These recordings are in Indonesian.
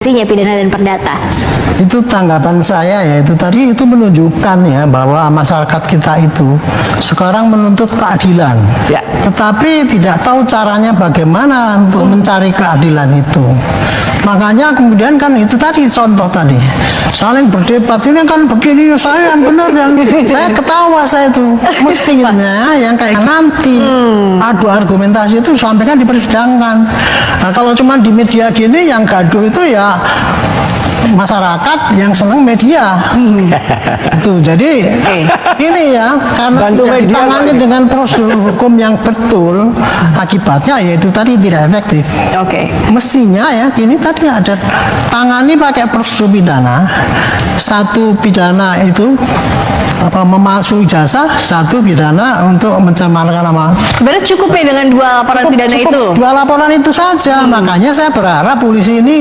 pidana dan perdata. Itu tanggapan saya ya, itu tadi itu menunjukkan ya bahwa masyarakat kita itu sekarang menuntut keadilan, Ya. tetapi tidak tahu caranya bagaimana untuk mencari keadilan itu. Makanya kemudian kan itu tadi contoh tadi saling berdebat, ini kan begini, saya yang benar, yang saya ketawa, saya itu mestinya yang kayak nanti adu argumentasi itu sampaikan di persidangan. Nah, kalau cuma di media gini yang gaduh itu ya masyarakat yang senang media. Itu jadi ini ya, karena Bantu tidak media, ditangani Pak. dengan prosedur hukum yang betul, akibatnya yaitu tadi tidak efektif. Oke. Mestinya ya ini tadi ada tangani pakai prosedur pidana. Satu pidana itu memalsui ijazah, satu pidana untuk mencemarkan nama. Sebenarnya cukup ya dengan dua laporan pidana itu. Dua laporan itu saja. Makanya saya berharap polisi ini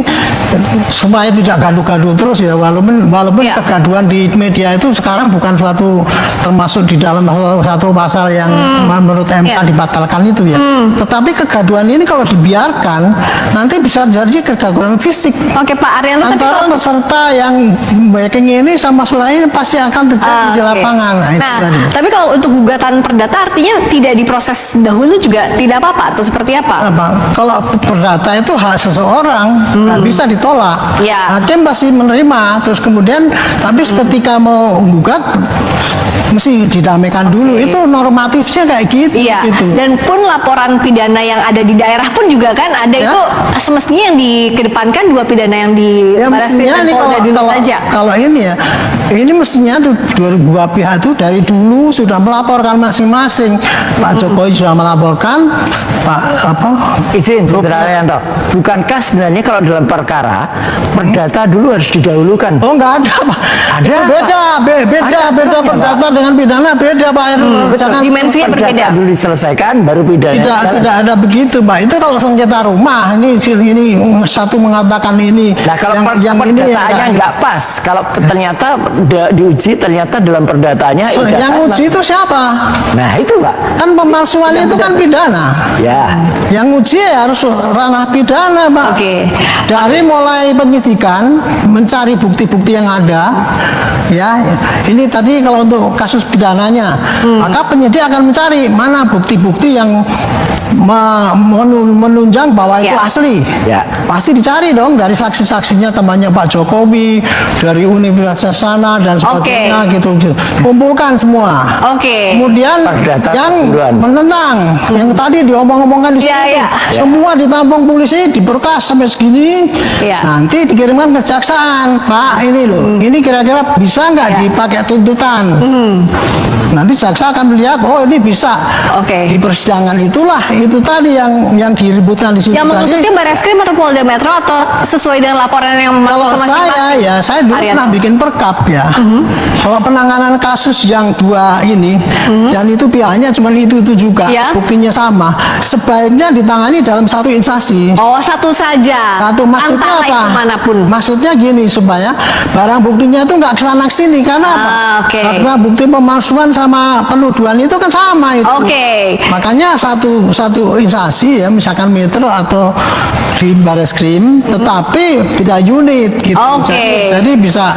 supaya tidak gaduh-gaduh terus ya, walaupun Ya. kegaduhan di media itu sekarang bukan suatu termasuk di dalam satu pasal yang menurut MK Ya. dibatalkan itu ya. Tetapi kegaduhan ini kalau dibiarkan nanti bisa jadi kegaduhan fisik Oke Pak Arianto, tapi antara kalau untuk peserta yang backing ini sama surat ini pasti akan terjadi di Oke. lapangan. Nah, itu Nah, tadi. tapi kalau untuk gugatan perdata artinya tidak diproses dahulu juga tidak apa-apa atau seperti apa? Apa? Kalau perdata itu hak seseorang, nggak bisa ditolak. Ya. Hakim pasti menerima, terus kemudian tapi ketika mau gugat mesti didamaikan dulu. Itu normatifnya kayak gitu. Iya, gitu. dan pun laporan pidana yang ada di daerah pun juga kan ada Ya. itu semestinya yang dikedepankan dua pidana yang di Ya Baris Krim mestinya dan nih Polda dulu kalau saja. kalau ini ya, ini mestinya tuh dua pihak itu dari dulu sudah melaporkan masing-masing. Pak Jokowi sudah melaporkan, Pak Izin, Saudara Arianto. Bukankah sebenarnya kalau dalam perkara perdata dulu harus didahulukan? Oh nggak ada Pak. Ada, Itu beda, beda Ada, perdata dengan pidana beda Pak. Jangan Dimensinya Perdata berbeda. dulu diselesaikan, baru pidana. tidak ada begitu Pak. Itu kalau sengketa rumah ini satu mengatakan ini Nah, kalau yang ini perdataannya nggak pas, kalau ternyata diuji ternyata dalam perdatanya yang uji itu siapa? Nah itu Pak. Kan pemalsuan itu kan pidana. Ya. Yang uji ya harus ranah pidana Pak. Oke. Dari mulai penyidikan mencari bukti-bukti yang ada, ya ini tadi kalau untuk kasus pidananya, maka penyidik akan mencari mana bukti-bukti yang menunjang bahwa itu Ya. asli. Ya. Pasti dicari dong dari saksi-saksinya temannya Pak Jokowi, dari universitas sana dan sebagainya gitu. Kumpulkan semua. Oke. Kemudian Perdata yang duluan. menentang, yang tadi diomong-omongkan di sini, Ya, ya. semua ditampung polisi, diberkas sampai segini, Ya. nanti dikirimkan ke kejaksaan. Pak, ini loh, ini kira-kira bisa nggak dipakai tuntutan? Nanti jaksa akan melihat, oh ini bisa. Oke. Di persidangan itulah itu tadi yang diributkan di situ. Yang tadi. mengusutnya Baris Krim atau Polda Metro atau sesuai dengan laporan yang Kalau masuk ke masing-masing? saya dulu Arianto. pernah bikin perkap ya. Kalau penanganan kasus yang dua ini dan itu pihaknya cuma itu juga, Ya. buktinya sama, sebaiknya ditangani dalam satu instansi. Oh, satu saja. Satu maksudnya Antara apa? itu manapun. Maksudnya gini supaya barang buktinya itu nggak kesana kesini karena apa? Oke. Karena bukti pemalsuan sama penuduhan itu kan sama itu. Oke. Makanya satu instansi ya, misalkan Metro atau di Baris Krim, tetapi beda unit gitu. Oke. Jadi bisa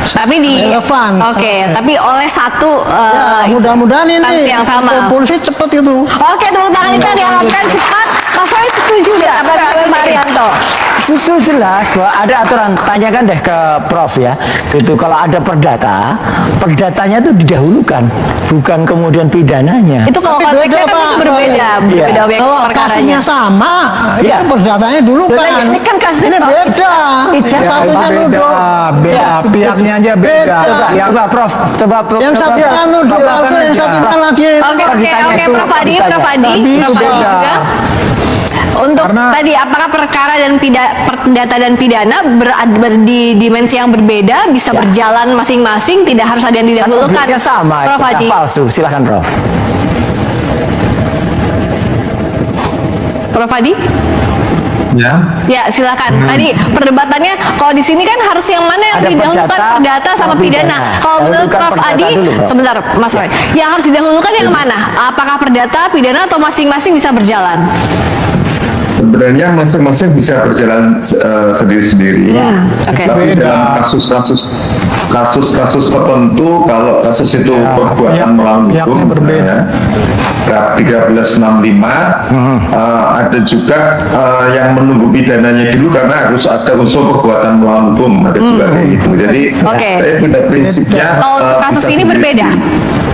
Tapi di relevan. Oke, tapi oleh satu Ya, mudah-mudahan instansi ini yang sama. polisi cepet itu. Oke, tepuk tangan kita diharapkan cepat. Mas Roy setuju nggak apa Pak Arianto? Justru jelas bahwa ada aturan, tanyakan deh ke Prof ya. Gitu kalau ada perdatanya itu didahulukan, bukan kemudian pidananya. Itu kalau Tapi konteksnya beda, kan Pak. itu berbeda, Iya. berbeda objek Kalau perkaranya. kasusnya sama, Iya. itu perdatanya dulu Betul, kan. ini kan kasusnya ini sama. beda. Ijazah Yang satunya beda, nuduh. beda, pihaknya aja beda. Beda. Ya, Coba Prof, coba Prof. Yang coba, satunya Prof. nuduh Coba, palsu, yang Prof. satunya lagi. Oke, Prof Adi, Prof Adi Bisa. juga. Untuk Karena- tadi apakah perkara dan perdata dan pidana di dimensi yang berbeda bisa berjalan masing-masing, tidak harus ada yang didahulukan. Objeknya sama, Prof ijazah Adi. palsu. Silakan Prof. Prof Adi? Ya. Ya, silakan. Tadi perdebatannya Kalau di sini kan harus yang mana yang Ada didahulukan, perdata sama pidana. Kalau menurut Dahulukan Prof perdata Adi, dulu, Prof. sebentar Mas Roy, yang harus didahulukan yang mana? Apakah perdata, pidana, atau masing-masing bisa berjalan? Sebenarnya masing-masing bisa berjalan sendiri-sendiri. Oke. Tapi Beda. dalam kasus-kasus tertentu, kalau kasus itu perbuatan melawan pihaknya hukum, berbeda. misalnya 1365, ada juga yang menunggu pidananya dulu karena harus ada unsur perbuatan melawan hukum, ada juga kayak gitu. Jadi, Oke. saya pada prinsipnya Kalau untuk kasus bisa ini berbeda?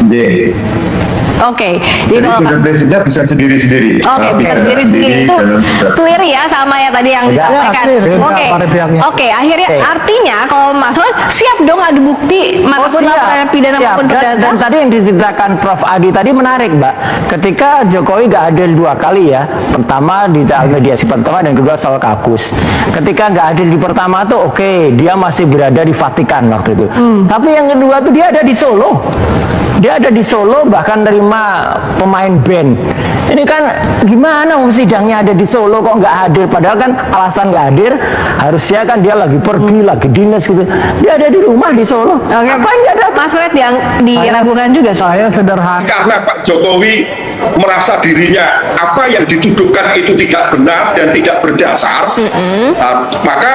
sendiri-sendiri. Oke, Jadi kalau pada prinsipnya bisa sendiri-sendiri. Oke, bisa sendiri-sendiri itu clear ya sama ya tadi yang Ya, disampaikan. clear. Beda Oke, pada pihaknya. oke. Akhirnya Oke. artinya kalau Mas Roy siap dong adu bukti manapun laporan pidana siap. maupun perdata. Dan tadi yang diceritakan Prof Adi tadi menarik, Mbak. Ketika Jokowi gak adil 2 kali ya, pertama di soal mediasi pertama dan kedua soal kakus. Ketika gak adil di pertama tuh oke, dia masih berada di Vatikan waktu itu. Tapi yang kedua tuh dia ada di Solo. Dia ada di Solo bahkan nerima pemain band. Ini kan gimana sidangnya ada di Solo kok nggak hadir? Padahal kan alasan nggak hadir harusnya kan dia lagi pergi, lagi dinas gitu. Dia ada di rumah di Solo. Oke, Ngapain nggak datang? Mas Roy yang diragukan juga soal. Saya sederhana. Karena Pak Jokowi merasa dirinya apa yang dituduhkan itu tidak benar dan tidak berdasar, maka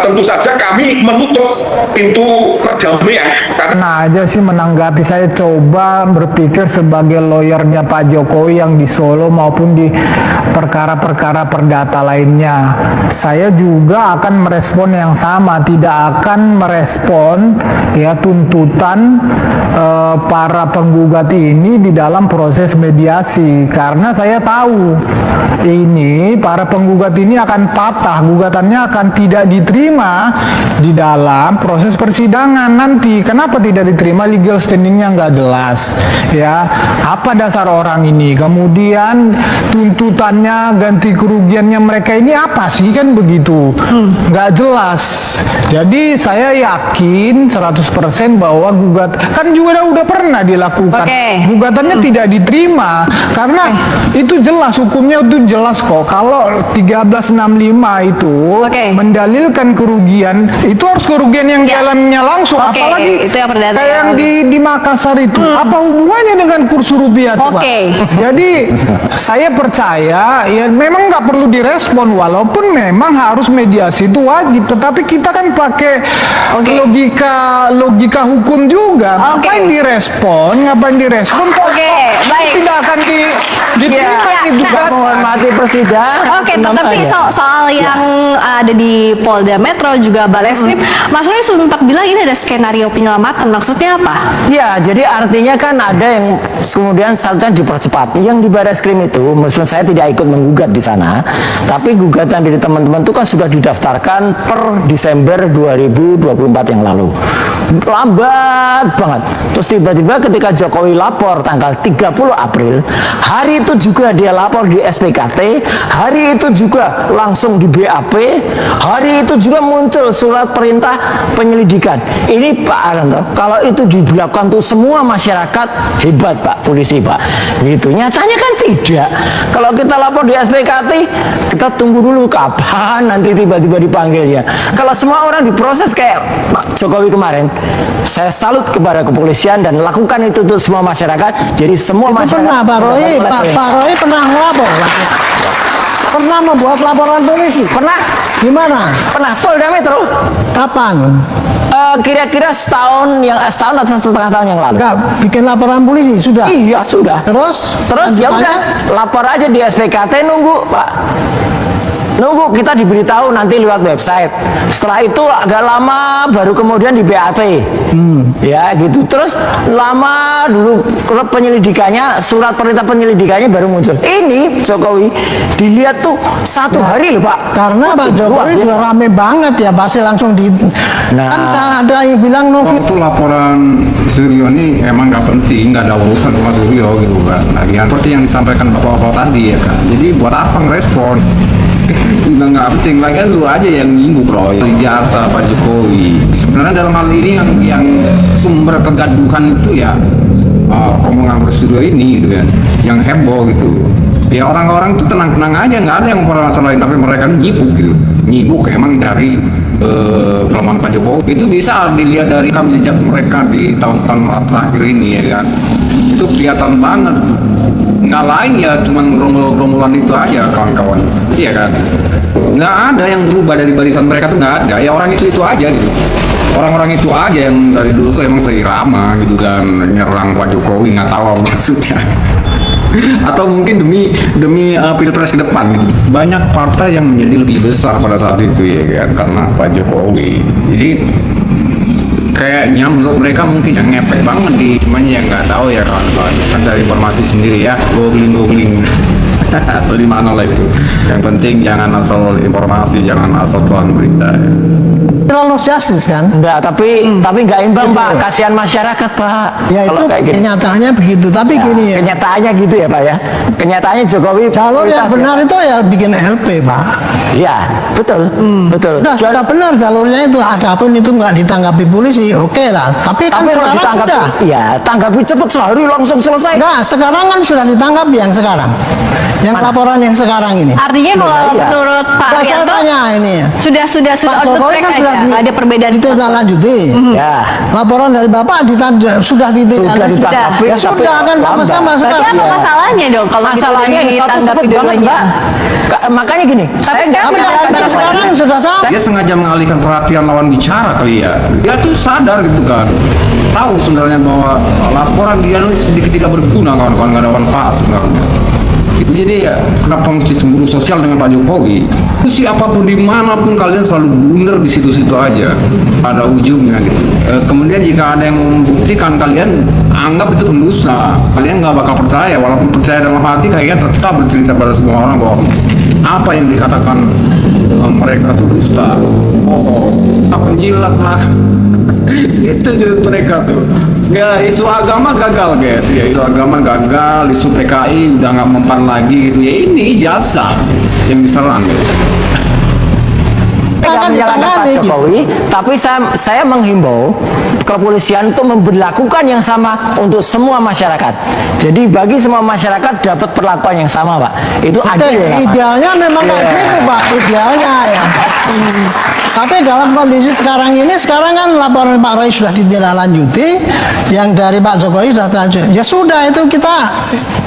tentu saja kami menutup pintu perdamaian. Nah aja sih menanggapi, saya coba berpikir sebagai lawyernya Pak Jokowi yang di Solo maupun di perkara-perkara perdata lainnya. Saya juga akan merespon yang sama, tidak akan merespon ya tuntutan para penggugat ini di dalam proses mediasi, karena saya tahu ini para penggugat ini akan patah, gugatannya akan tidak diterima di dalam proses persidangan nanti. Kenapa tidak diterima? Legal standingnya nggak jelas ya, apa dasar orang ini, kemudian tuntutannya, ganti kerugiannya mereka ini apa sih, kan begitu, nggak jelas. Jadi saya yakin 100% bahwa kan juga udah pernah dilakukan. Oke. Gugatannya tidak diterima karena itu jelas, hukumnya itu jelas kok. Kalau 1365 itu Oke. mendalilkan kerugian, itu harus kerugian yang Ya. dalamnya langsung. Oke, Apalagi itu yang perdata kayak yang di Makassar itu, apa hubungannya dengan kurs rupiah tuh, Pak? Oke. Jadi saya percaya ya memang nggak perlu direspon, walaupun memang harus mediasi itu wajib, tetapi kita kan pakai Oke. logika hukum juga. Oke. Ngapain direspon kok Oke, baik. tidak akan diterima Ya, ini nah. juga. Menghormati persidangan. Oke, tetapi soal yang ada di Polda Metro juga Barreskrim, Mas Roy sempat bilang ini ada skenario penyelamatan. Maksudnya apa? Ya, jadi artinya kan ada yang kemudian seharusnya dipercepat. Yang di Barreskrim itu, meskipun saya tidak ikut menggugat di sana, tapi gugatan dari teman-teman itu kan sudah didaftarkan per Desember 2024 yang lalu. Lambat banget. Terus tiba-tiba ketika Jokowi lapor tanggal 30 April, hari itu juga dia lapor di SPKT, hari itu juga langsung di BAP, hari itu juga muncul surat perintah penyelidikan. Ini Pak Aranto, kalau itu dilakukan tuh semua masyarakat, hebat Pak polisi Pak. Gitu, nyatanya kan tidak. Kalau kita lapor di SPKT, kita tunggu dulu kapan nanti tiba-tiba dipanggilnya. Kalau semua orang diproses kayak Pak Jokowi kemarin, saya salut kepada kepolisian dan lakukan itu untuk semua masyarakat. Jadi semua Itu masyarakat pernah Pak Roy, Pak Roy pernah ngelapor, pernah membuat laporan polisi. Pernah, Gimana? Polda Metro. Kapan? Kira-kira setahun atau setengah tahun yang lalu. Enggak bikin laporan polisi sudah. Iya sudah. Terus Ya lanjutannya? udah, lapor aja di SPKT, nunggu Pak. Nunggu, kita diberitahu nanti lewat website. Setelah itu agak lama baru kemudian di BAP. Ya gitu. Terus lama dulu kalau penyelidikannya, surat perintah penyelidikannya baru muncul. Ini Jokowi dilihat tuh 1 hari loh Pak. Karena Pak Jokowi sudah rame banget ya, pasti langsung di. Nah. Kan ada yang bilang no fit. Waktu laporan Suryo ini emang nggak penting, nggak ada urusan sama Suryo gitu kan. Lagian seperti yang disampaikan bapak-bapak tadi ya kan. Jadi buat apa ngerespon? Nggak penting, lagian lu aja yang nyinggung Roy. Jasa Pak Jokowi. Sebenarnya dalam hal ini yang sumber kegaduhan itu ya omongan Suryo ini gitu kan, yang heboh gitu. Ya orang-orang tuh tenang-tenang aja, nggak ada yang mempermasalahin, tapi mereka nyibuk gitu. Nyibuk emang dari kelemahan Pak Jokowi. Itu bisa dilihat dari rekam jejak mereka di tahun-tahun terakhir ini ya kan. Itu kelihatan banget. Nggak lain ya cuman romulan itu aja kawan-kawan. Iya kan. Nggak ada yang berubah dari barisan mereka tuh nggak ada. Ya orang itu aja gitu. Orang-orang itu aja yang dari dulu tuh emang seirama gitu kan, nyerang Pak Jokowi, nggak tahu apa maksudnya. Atau mungkin demi pilpres ke depan gitu. Banyak partai yang menjadi lebih besar pada saat itu ya kan, karena Pak Jokowi. Jadi kayaknya menurut mereka mungkin yang ngefek banget di temannya, yang nggak tahu ya kawan-kawan. Kan dari informasi sendiri ya, googling atau di mana lah itu. Yang penting jangan asal informasi, jangan asal tuan berita. Terlalu justice kan? Enggak, tapi nggak imbang Pak, kasihan masyarakat Pak. Ya Kalau itu kayak gini. kenyataannya begitu. Tapi Ya, gini ya, kenyataannya gitu ya Pak ya. Kenyataannya Jokowi jalur yang prioritas, benar ya. itu ya bikin LP Pak. Iya, betul, betul. Sudah benar jalurnya itu, adapun itu nggak ditanggapi polisi, oke lah. Tapi kan Tapi kalau sekarang ditanggapi, sudah. iya, tanggapi cepat sehari langsung selesai. Enggak, sekarang kan sudah ditanggapi yang sekarang. Yang laporan yang sekarang ini. Artinya kalau Iya. menurut Pak Nah, saya Arianto tanya ini. sudah Pak on the Jokowi track kan aja, sudah nggak ada perbedaan. ditindaklanjuti. Ya. Laporan dari Bapak sudah ditindaklanjuti. ditanggapi, Ya tapi sudah kan sama-sama lambat. Berarti sekarang. apa masalahnya dong kalau Masalahnya gitu satu ditanggapi cepet banget dua-duanya? Mbak. Makanya gini, saya nggak sekarang menyalahkan Tapi Jokowi. sekarang sudah sama. Dia sengaja mengalihkan perhatian lawan bicara kali ya. Dia tuh sadar gitu kan, tahu sebenarnya bahwa laporan dia ini sedikit tidak berguna, kawan-kawan, nggak ada manfaat sebenarnya. Itu jadi ya, kenapa mesti cemburu sosial dengan Pak Jokowi? Itu siapapun dimanapun kalian selalu blunder di situ-situ aja, ada ujungnya gitu. Kemudian jika ada yang membuktikan, kalian anggap itu pendusta. Kalian nggak bakal percaya, walaupun percaya dalam hati, kalian tetap bercerita pada semua orang bahwa apa yang dikatakan mereka itu dusta, bohong, tak penjilat lah. Itu jenis mereka tuh. Ya, isu agama gagal guys, ya isu agama gagal, isu PKI udah nggak mempan lagi gitu. Ya ini jasa yang diserang guys. Tidak menyalahkan Pak Jokowi, tapi saya menghimbau kepolisian untuk memberlakukan yang sama untuk semua masyarakat. Jadi bagi semua masyarakat dapat perlakuan yang sama, Pak. Itu adil ya, Pak. Idealnya memang kayak gitu Pak, idealnya ya. Tapi dalam kondisi sekarang ini, sekarang kan laporan Pak Roy sudah ditindaklanjuti, yang dari Pak Jokowi sudah terlanjut. Ya sudah, itu kita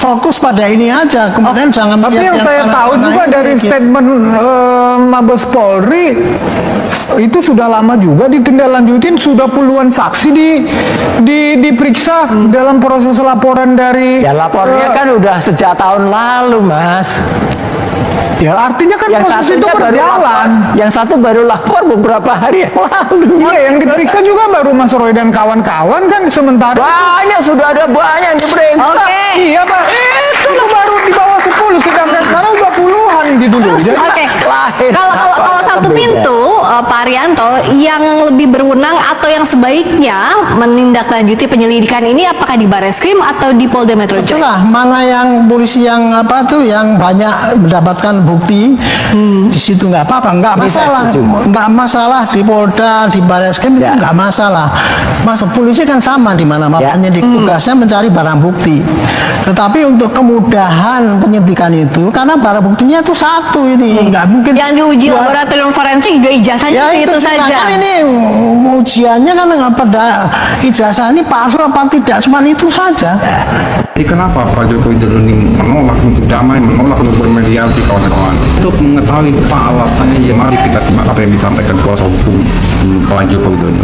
fokus pada ini aja. Kemudian jangan Tapi melihat yang saya tahu mana-mana juga ini, dari gitu. statement Mabes Polri, itu sudah lama juga ditindaklanjutin, sudah puluhan saksi diperiksa dalam proses laporan dari Ya lapornya kan udah sejak tahun lalu, Mas. ya artinya kan Yang proses satu itu berjalan. yang satu baru lapor beberapa hari yang lalu. Iya, yang diperiksa juga baru Mas Roy dan kawan-kawan kan, sementara Banyak, sudah ada banyak yang diperiksa. Oke. iya Pak, itu baru di bawah 10, sedangkan sekarang udah puluhan gitu loh. Jadi Oke. Lahir. Kalau satu Beda. pintu, Pak Arianto, yang lebih berwenang atau yang sebaiknya menindaklanjuti penyelidikan ini apakah di Bareskrim atau di Polda Metro Jaya? Itulah mana yang polisi yang apa tuh yang banyak mendapatkan bukti di situ nggak apa-apa, nggak Ini saya masalah, setuju. nggak masalah di Polda, di Bareskrim itu Ya. nggak masalah. Masa polisi kan sama di mana-mana, Ya. penyidik tugasnya mencari barang bukti. Tetapi untuk kemudahan penyidikan itu, karena barang buktinya itu satu ini, nggak mungkin. Yang diuji dua- laboratorium forensik juga ijazahnya Ya itu juga, saja. kan ini ujiannya kan pada ijazah ini palsu apa tidak, cuma itu saja. Jadi kenapa Pak Jokowi ini menolak untuk damai, menolak untuk bermediasi kawan-kawan? Untuk mengetahui apa alasannya, ya mari kita simak apa yang disampaikan kuasa hukum Pak Jokowi Dodo.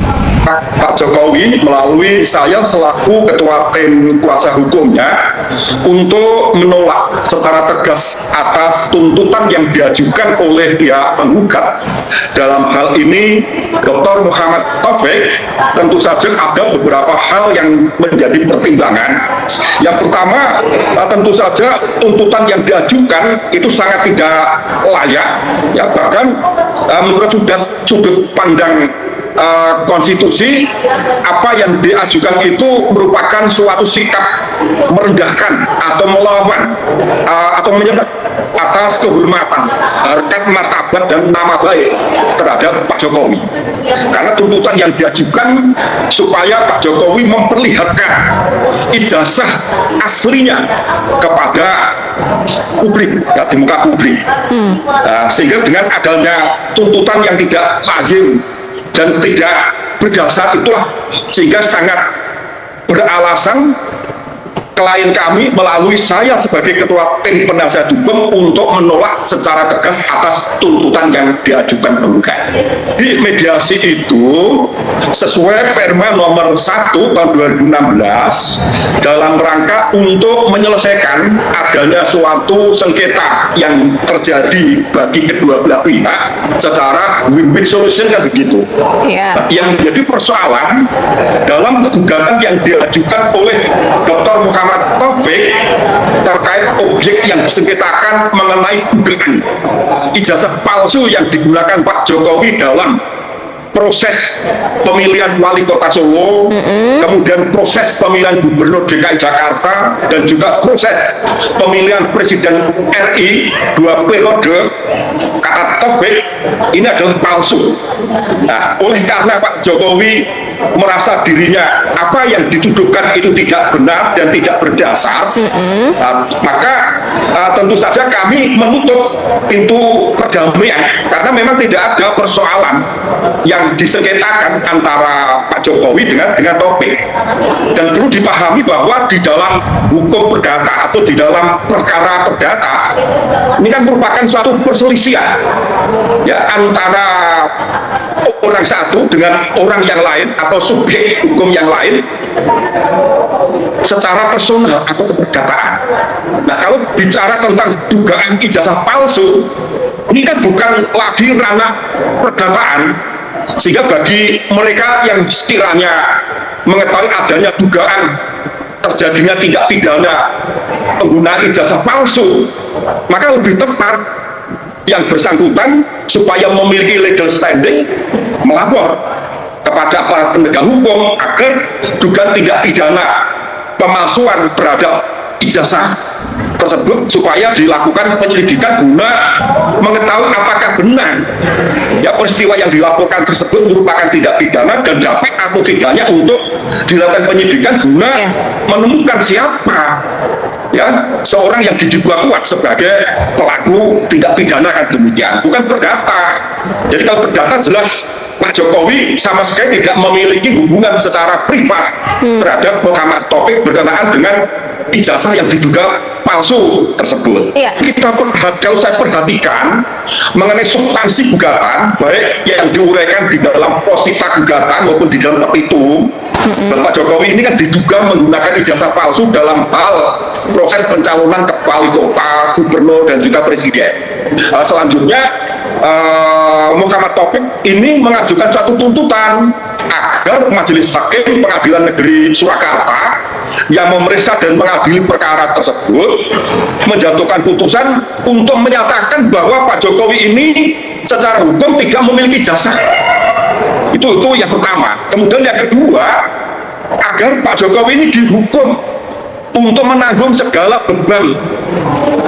Pak Jokowi melalui saya selaku ketua tim kuasa hukumnya untuk menolak secara tegas atas tuntutan yang diajukan oleh pihak penggugat. Dalam hal ini Dr. Muhammad Taufik, tentu saja ada beberapa hal yang menjadi pertimbangan. Yang pertama, tentu saja tuntutan yang diajukan itu sangat tidak layak, ya bahkan menurut sudut pandang konstitusi, apa yang diajukan itu merupakan suatu sikap merendahkan atau melawan atau menyerang atas kehormatan, harkat martabat dan nama baik terhadap Pak Jokowi. Karena tuntutan yang diajukan supaya Pak Jokowi memperlihatkan ijazah aslinya kepada publik, ya, di muka publik. Sehingga dengan adanya tuntutan yang tidak lazim dan tidak berdasar itulah sehingga sangat beralasan klien kami melalui saya sebagai ketua tim penasihat hukum untuk menolak secara tegas atas tuntutan yang diajukan penggugat. Di mediasi itu sesuai Perma nomor 1 tahun 2016 dalam rangka untuk menyelesaikan adanya suatu sengketa yang terjadi bagi kedua belah pihak secara win-win solution kan begitu. Yang menjadi persoalan dalam gugatan yang diajukan oleh Dr. Muhammad Taufik terkait objek yang disengketakan mengenai dugaan ijazah palsu yang digunakan Pak Jokowi dalam proses pemilihan wali kota Solo, kemudian proses pemilihan gubernur DKI Jakarta, dan juga proses pemilihan presiden RI 2 periode, kata Taufik, ini adalah palsu. Nah, oleh karena Pak Jokowi merasa dirinya apa yang dituduhkan itu tidak benar dan tidak berdasar, maka tentu saja kami menutup pintu perdamaian karena memang tidak ada persoalan yang disengketakan antara Pak Jokowi dengan Taufik. Dan perlu dipahami bahwa di dalam hukum perdata atau di dalam perkara perdata ini kan merupakan suatu perselisihan ya antara orang satu dengan orang yang lain atau subjek hukum yang lain secara personal atau keperdataan. Nah, kalau bicara tentang dugaan ijazah palsu, ini kan bukan lagi ranah perdataan, sehingga bagi mereka yang sekiranya mengetahui adanya dugaan terjadinya tindak pidana penggunaan ijazah palsu, maka lebih tepat yang bersangkutan supaya memiliki legal standing melapor kepada aparat penegak hukum agar dugaan tindak pidana pemalsuan terhadap ijazah tersebut supaya dilakukan penyelidikan guna mengetahui apakah benar ya peristiwa yang dilaporkan tersebut merupakan tindak pidana dan dapat atau tidaknya untuk dilakukan penyidikan guna menemukan siapa ya seorang yang diduga kuat sebagai pelaku tindak pidana kan demikian, bukan perdata. Jadi kalau perdata jelas Pak Jokowi sama sekali tidak memiliki hubungan secara privat terhadap Muhammad Taufik berkenaan dengan ijazah yang diduga palsu tersebut. Kalau saya perhatikan mengenai substansi gugatan, baik yang diuraikan di dalam posita gugatan maupun di dalam petitum, Bapak Jokowi ini kan diduga menggunakan ijazah palsu dalam hal proses pencalonan kepala kota, gubernur, dan juga presiden. Selanjutnya Muhammad Taufik ini mengajukan suatu tuntutan agar Majelis Hakim Pengadilan Negeri Surakarta yang memeriksa dan mengadili perkara tersebut menjatuhkan putusan untuk menyatakan bahwa Pak Jokowi ini secara hukum tidak memiliki jasa. Itu yang pertama. Kemudian yang kedua, agar Pak Jokowi ini dihukum untuk menanggung segala beban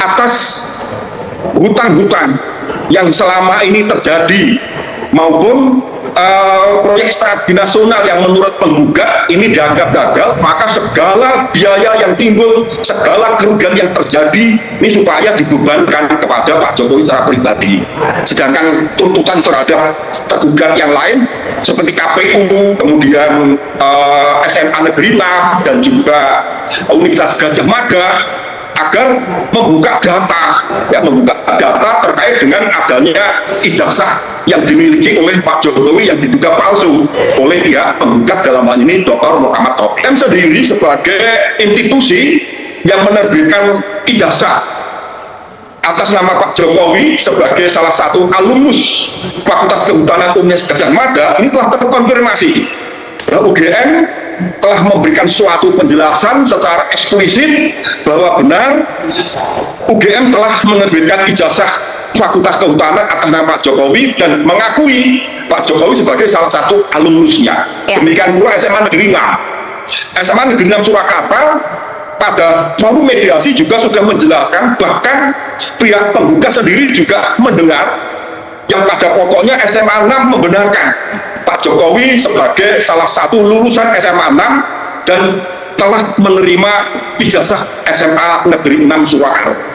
atas hutang-hutang yang selama ini terjadi maupun proyek strategi nasional yang menurut penggugat ini dianggap gagal, maka segala biaya yang timbul, segala kerugian yang terjadi ini supaya dibebankan kepada Pak Jokowi secara pribadi. Sedangkan tuntutan terhadap tergugat yang lain seperti KPU, kemudian SMA Negeri 6 dan juga Universitas Gadjah Mada agar membuka data terkait dengan adanya ijazah yang dimiliki oleh Pak Jokowi yang diduga palsu oleh pihak penggugat dalam hal ini Dr. Muhammad Taufik. M sendiri sebagai institusi yang menerbitkan ijazah atas nama Pak Jokowi sebagai salah satu alumnus Fakultas Kehutanan Universitas Gadjah Mada ini telah terkonfirmasi bahwa UGM telah memberikan suatu penjelasan secara eksplisit bahwa benar UGM telah menerbitkan ijazah Fakultas Kehutanan atas nama Pak Jokowi dan mengakui Pak Jokowi sebagai salah satu alumnusnya. Demikian pula SMA Negeri 6. SMA Negeri 6 Surakarta pada forum mediasi juga sudah menjelaskan, bahkan pihak penggugat sendiri juga mendengar yang pada pokoknya SMA 6 membenarkan Pak Jokowi sebagai salah satu lulusan SMA 6 dan telah menerima ijazah SMA Negeri 6 Surakarta.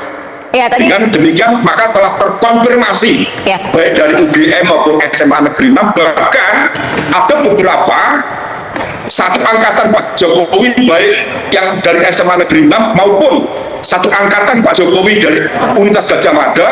Ya, tadi Dengan demikian maka telah terkonfirmasi Ya. baik dari UGM maupun SMA Negeri 6, bahkan ada beberapa satu angkatan Pak Jokowi baik yang dari SMA Negeri 6 maupun satu angkatan Pak Jokowi dari Universitas Gadjah Mada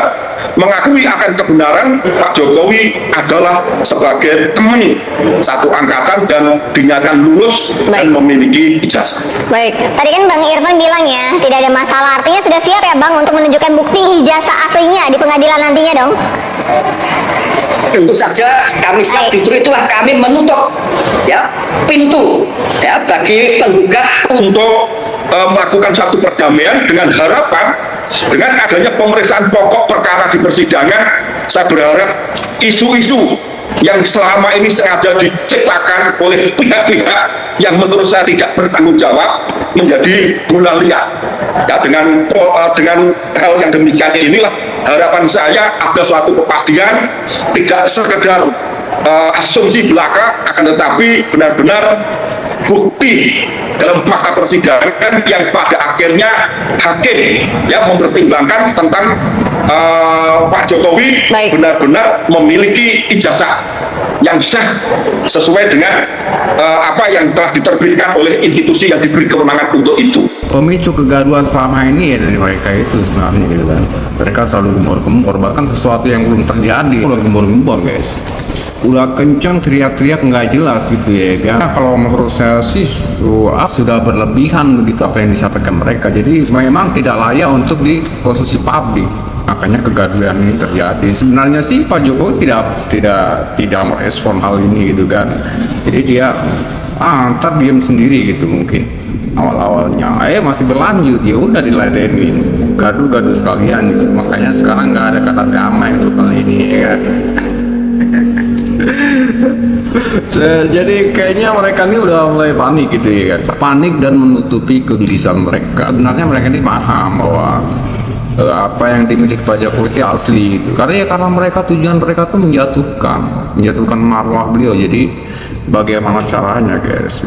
mengakui akan kebenaran Pak Jokowi adalah sebagai teman satu angkatan dan dinyatakan lulus dan memiliki ijazah. baik. Tadi kan Bang Irfan bilang ya tidak ada masalah. Artinya sudah siap ya Bang untuk menunjukkan bukti ijazah aslinya di pengadilan nantinya dong. Tentu saja kami siap, justru itulah kami menutup ya pintu ya bagi penggugat Untuk melakukan suatu perdamaian dengan harapan dengan adanya pemeriksaan pokok perkara di persidangan, saya berharap isu-isu yang selama ini sengaja diciptakan oleh pihak-pihak yang menurut saya tidak bertanggung jawab menjadi bola liar. Ya, dengan hal yang demikian inilah harapan saya ada suatu kepastian, tidak sekedar asumsi belaka, akan tetapi benar-benar bukti dalam fakta persidangan yang pada akhirnya hakim yang mempertimbangkan tentang Pak Jokowi Baik. benar-benar memiliki ijazah yang sah sesuai dengan apa yang telah diterbitkan oleh institusi yang diberi kewenangan untuk itu. Pemicu kegaduhan selama ini ya dari mereka itu sebenarnya gitu kan. Mereka selalu gembor-gembor, bahkan sesuatu yang belum terjadi udah gembor-gembor guys. Udah kencang teriak-teriak nggak jelas gitu ya kan. Nah, kalau menurut saya sih sudah berlebihan begitu apa yang disampaikan mereka. Jadi memang tidak layak untuk di posisi publik. Makanya kegaduhan ini terjadi. Sebenarnya sih Pak Jokowi tidak merespon hal ini gitu kan. Jadi dia ntar diam sendiri gitu mungkin awal-awalnya. Masih berlanjut, ya udah diladenin, gaduh-gaduh sekalian gitu. Makanya sekarang nggak ada kata damai untuk kali ini ya kan. Jadi kayaknya mereka ini udah mulai panik gitu ya kan. Panik dan menutupi kegelisahan mereka. Sebenarnya mereka ini paham bahwa apa yang dimiliki Pak Jokowi itu asli gitu. Karena mereka tujuan mereka tuh menjatuhkan marwah beliau. Jadi bagaimana caranya guys?